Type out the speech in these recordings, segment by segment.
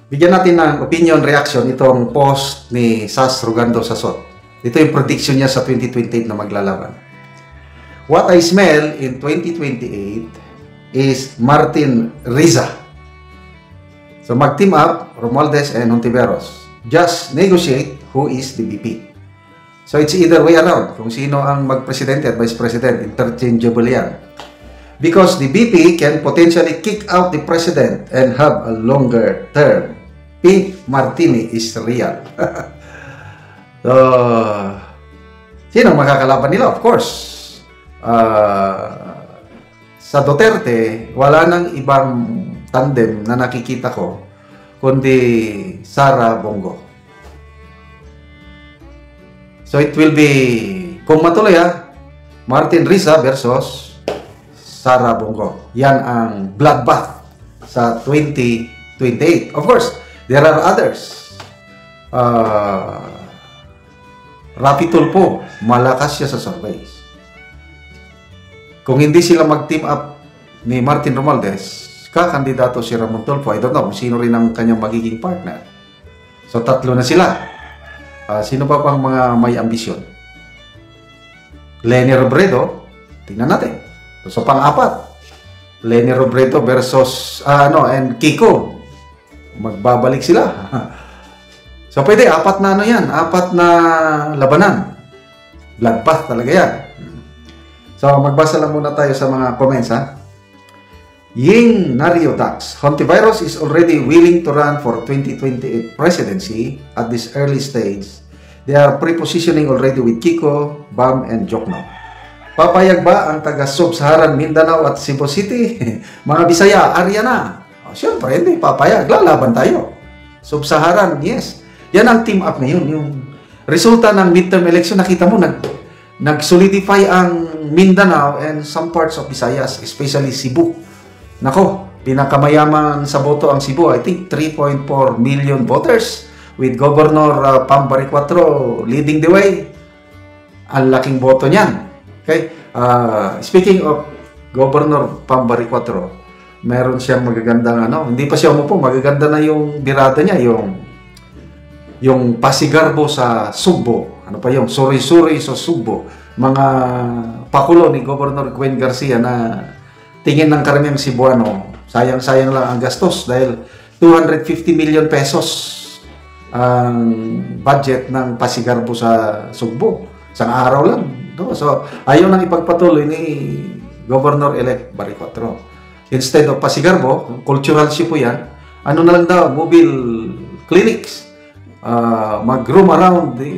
Bigyan natin ng opinion reaction itong post ni Sas Rogando Sasot. Ito yung prediction niya sa 2028 na maglalaban. What I smell in 2028 is Martin Riza. So mag-team up Romualdez and Hontiveros. Just negotiate who is the VP. So it's either way around. Kung sino ang mag-presidente at vice president, interchangeable yan. Because the VP can potentially kick out the president and have a longer term. Pink Martini is real. So, sino makakalaban nila? Of course, sa Duterte, wala nang ibang tandem na nakikita ko kundi Sara Bongo. So it will be, kung matuloy Martin Riza versus Sara Bongo. Yan ang bloodbath sa 2028. Of course, there are others. Rapi Tulfo, malakas siya sa surveys. Kung hindi sila mag-team up ni Martin Romualdez, kakandidato si Ramon Tulfo. I don't know kung sino rin ang kanyang magiging partner. So, tatlo na sila. Sino pa pang mga may ambisyon? Leni Robredo, tingnan natin. So, pang-apat, Leni Robredo versus and Kiko. Magbabalik sila. So, pwede, apat na yan. Apat na labanan. Bloodbath talaga yan. So, magbasa lang muna tayo sa mga comments, Ying Nario Dax, Hontiveros is already willing to run for 2028 presidency at this early stage. They are pre-positioning already with Kiko, Bam, and Jokno. Papayag ba ang taga-Sub-Saharan Mindanao at Cebu City? Mga Bisaya, arya na. Siyempre, hindi papayag. Lalaban tayo. Sub-Saharan, yes. Yan ang team up ngayon. Yung resulta ng midterm election, nakita mo, nag-solidify ang Mindanao and some parts of Visayas, especially Cebu. Nako, pinakamayaman sa boto ang Cebu. I think 3.4 million voters with Governor Pam Baricuatro leading the way. Ang laking boto niyan. Okay? Speaking of Governor Pam Baricuatro, meron siyang magagandang hindi pa siya umupo, magaganda na yung birada niya, yung Pasigarbo sa Sugbo. Ano pa yung Suri-Suri sa Sugbo. Mga pakulo ni Governor Gwen Garcia na tingin ng karamihan Cebuano, sayang-sayang lang ang gastos dahil 250 million pesos ang budget ng Pasigarbo sa Sugbo. Isang araw lang. No? So, ayaw nang ipagpatuloy ni Governor-elect Baricuatro. Instead of Pasigarbo, cultural ship po yan, ano na lang daw, mobile clinics, mag-roam around the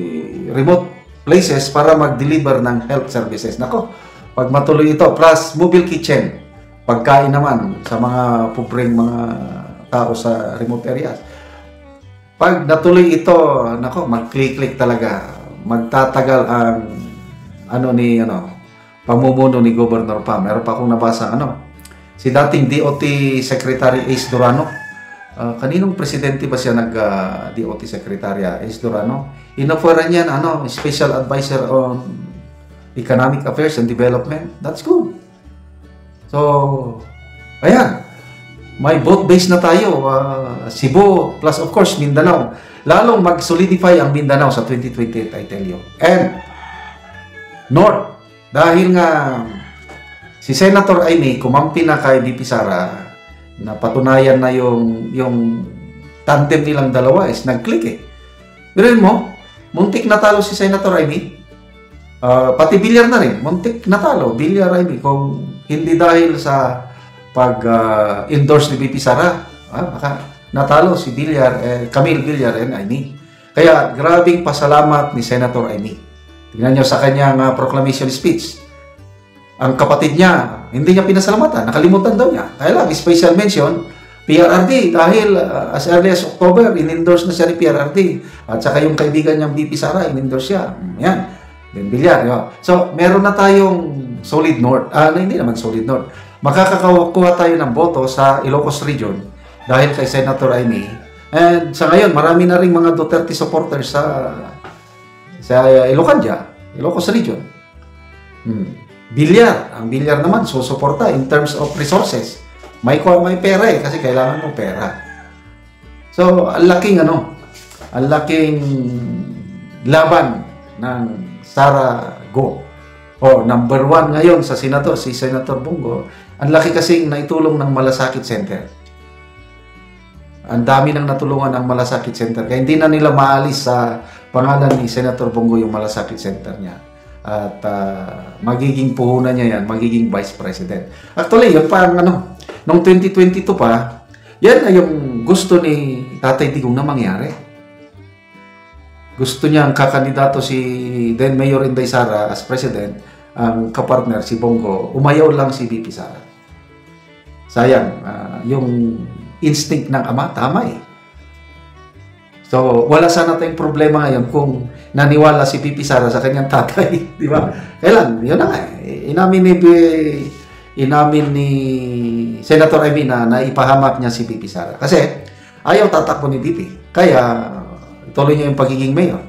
remote places para mag-deliver ng health services. Nako, pag matuloy ito, plus mobile kitchen, pagkain naman sa mga pobreng mga tao sa remote areas. Pag natuloy ito, nako, mag-click-click talaga. Magtatagal ang pamumuno ni Governor Pam. Meron pa akong nabasa si dating DOT Secretary Ace Durano. Kaninong presidente ba siya nag-DOT Secretary Ace Durano? Inoferan niyan special advisor on economic affairs and development. That's good. So, ayan. May vote base na tayo. Cebu plus of course Mindanao. Lalong mag-solidify ang Mindanao sa 2028, I tell you. And North, dahil nga si Senator Amy kumampi na kay VP Sara, na patunayan na yung tandem nilang dalawa is nag-click Biruin mo, muntik natalo si Senator Amy. Pati Villar na rin, muntik natalo. Villar Amy, kung hindi dahil sa pag-endorse ni VP Sara, baka natalo si Camille Villar and Amy. Kaya grabing pasalamat ni Senator Amy. Tingnan nyo sa kanyang proclamation speech. Ang kapatid niya, hindi niya pinasalamatan. Nakalimutan daw niya. Kaya lang, special mention, PRRD. Dahil as early as October, in-endorse na siya ni PRRD. At saka yung kaibigan niyang VP Sara, in-endorse siya. Yan. Ben Villar. So, meron na tayong solid north. Hindi naman solid north. Makakakuha tayo ng boto sa Ilocos Region dahil kay Senator Amy. And sa ngayon, marami na rin mga Duterte supporters sa Ilocos Region. Villar. Ang Villar naman, susuporta in terms of resources. May pera kasi kailangan mo pera. So, ang laking laban ng Sara Go. Number 1 ngayon sa senator, si Senator Bongo. Ang laki kasing naitulong ng Malasakit Center. Ang dami nang natulungan ng Malasakit Center. Kaya hindi na nila maalis sa pangalan ni Senator Bongo yung Malasakit Center niya. At magiging puhunan niya yan, magiging Vice President. Actually, yun pa noong 2022 pa, yan ay yung gusto ni Tatay Digong na mangyari. Gusto niya ang kakandidato si then Mayor Inday Sara as President, ang kapartner si Bongo, umayaw lang si VP Sara. Sayang, yung instinct ng ama, tama eh. So, wala sana tayong problema ngayon kung naniwala si VP Sara sa kanyang tatay, di ba? Kailan, yun na nga eh. Inamin ni Senator Amy na naipahamak niya si VP Sara. Kasi, ayaw tatakbo ni VP. Kaya, tuloy niya yung pagiging mayor.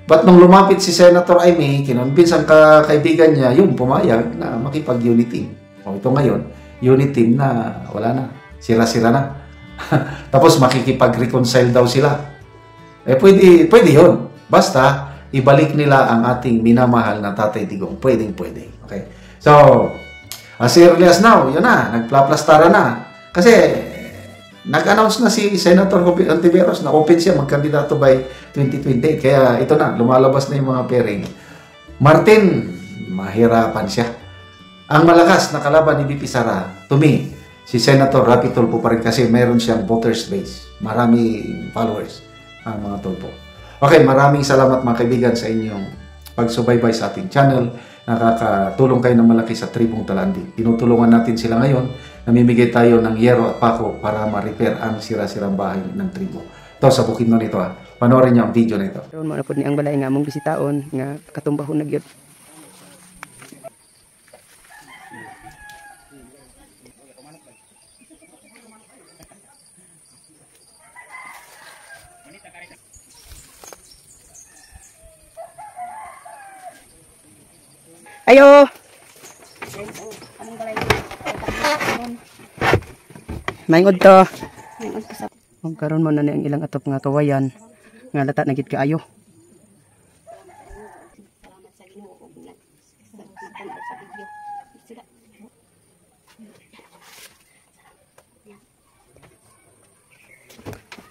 But nung lumapit si Senator Amy, kinonvince ang kaibigan niya, yun, pumayag na makipag-unit team. Ito ngayon, unit team na wala na. Sira-sira na. Tapos makikipag-reconcile daw sila. Pwede yun. Basta, ibalik nila ang ating minamahal na Tatay Digong. Pwede. Okay? So, as early as now, yun na, nagplaplastara na. Kasi, nag-announce na si Senator Antiveros na open siya magkandidato by 2028. Kaya ito na, lumalabas na yung mga pairing. Martin, mahirapan siya. Ang malakas na kalaban ni VP Sara, to me, si Senator Rapi Tulfo pa rin kasi meron siyang voters base. Maraming followers ang mga Tulfo. Okay, maraming salamat mga kaibigan sa inyong pagsubaybay sa ating channel. Nakakatulong kayo ng malaki sa Tribong Talandi. Tinutulungan natin sila ngayon. Namimigay tayo ng yero at pako para ma-repair ang sira-sirang bahay ng tribo. Ito, sa bukid na nito ha. Panoorin niyo ang video na ito. Doon mo na po ni ang balay nga mong bisitaon nga katumbahon na gyud. Ayo. Maingod to. Ang karon mo na ni ang ilang atop nga kawayan nga lata na gid kaayo.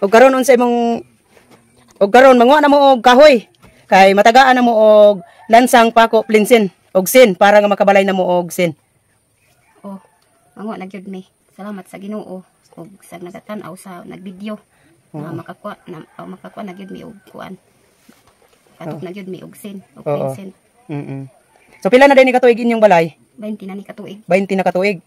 Og karon unsay mong manguha na mo og kahoy kay matagaan na mo og lansang pako plinsin og sin para nga makabalay na mo og sin. Manguha na gyud mi. Salamat sa Ginoo ug sa nagatan-aw sa nagvideo. Makakuha na gyud mi og kuan. Katok na gyud mi og sin, og plinsin. So pila na din ni katuig inyong balay? 20 na ni katuig. 20 na katuig.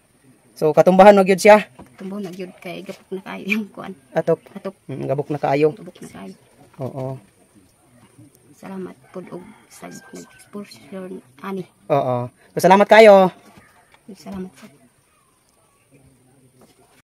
So katumbahan na gyud siya. Tumbo na gyud kay gapok na kayo yung kuan. Atop. Gabok na kaayo. Gabok na kayo. Oo. Salamat pud og sa nag-exposure ani. Oo. So, salamat kayo. Salamat sa